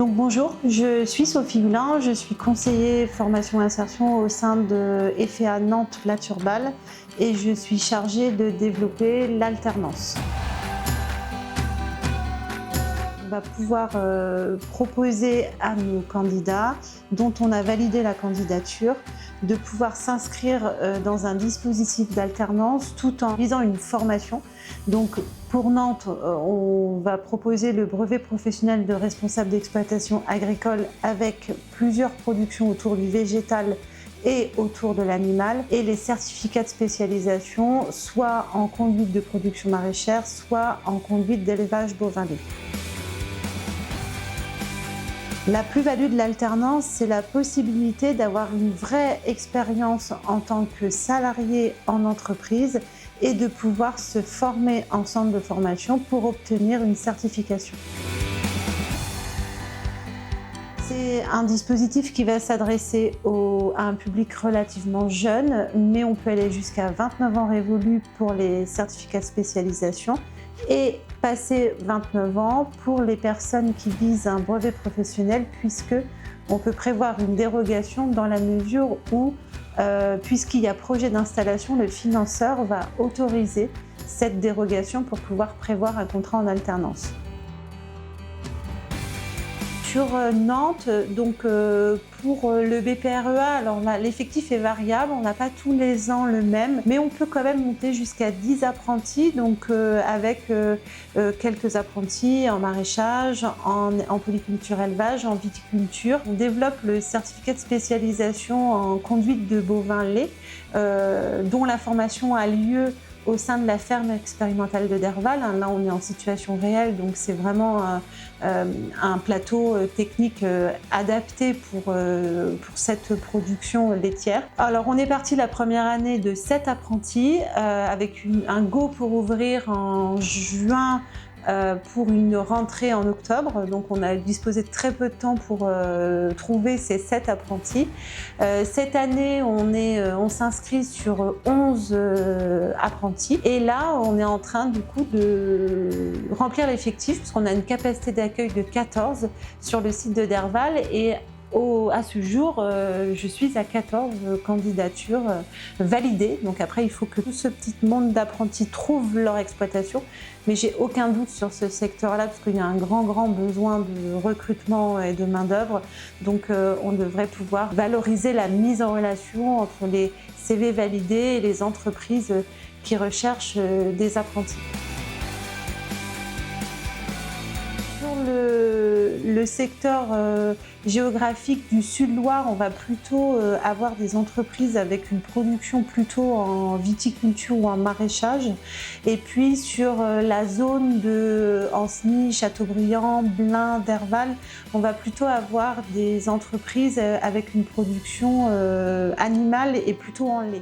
Donc bonjour, je suis Sophie Hulin, je suis conseiller formation et insertion au sein de EFEA Nantes La Turballe et je suis chargée de développer l'alternance. On va pouvoir proposer à nos candidats dont on a validé la candidature de pouvoir s'inscrire dans un dispositif d'alternance tout en visant une formation. Donc pour Nantes, on va proposer le brevet professionnel de responsable d'exploitation agricole avec plusieurs productions autour du végétal et autour de l'animal et les certificats de spécialisation soit en conduite de production maraîchère, soit en conduite d'élevage bovin-lait. La plus-value de l'alternance, c'est la possibilité d'avoir une vraie expérience en tant que salarié en entreprise et de pouvoir se former en centre de formation pour obtenir une certification. C'est un dispositif qui va s'adresser à un public relativement jeune, mais on peut aller jusqu'à 29 ans révolus pour les certificats de spécialisation et passer 29 ans pour les personnes qui visent un brevet professionnel, puisque on peut prévoir une dérogation dans la mesure où, puisqu'il y a projet d'installation, le financeur va autoriser cette dérogation pour pouvoir prévoir un contrat en alternance. Sur Nantes, donc pour le BPREA, alors là, l'effectif est variable, on n'a pas tous les ans le même, mais on peut quand même monter jusqu'à 10 apprentis, donc avec quelques apprentis en maraîchage, en polyculture élevage, en viticulture. On développe le certificat de spécialisation en conduite de bovin-lait, dont la formation a lieu au sein de la ferme expérimentale de Derval. Là, on est en situation réelle, donc c'est vraiment un plateau technique adapté pour cette production laitière. Alors, on est parti la première année de 7 apprentis, avec un go pour ouvrir en juin, pour une rentrée en octobre. Donc on a disposé de très peu de temps pour trouver ces 7 apprentis. Cette année, on s'inscrit sur 11 apprentis. Et là, on est en train du coup de remplir l'effectif, puisqu'on a une capacité d'accueil de 14 sur le site de Derval. Et à ce jour, je suis à 14 candidatures validées. Donc après, il faut que tout ce petit monde d'apprentis trouve leur exploitation. Mais j'ai aucun doute sur ce secteur-là, parce qu'il y a un grand besoin de recrutement et de main-d'œuvre. Donc on devrait pouvoir valoriser la mise en relation entre les CV validés et les entreprises qui recherchent des apprentis. Sur le secteur géographique du Sud-Loire, on va plutôt avoir des entreprises avec une production plutôt en viticulture ou en maraîchage. Et puis sur la zone de Ancenis, Châteaubriand, Blain, Derval, on va plutôt avoir des entreprises avec une production animale et plutôt en lait.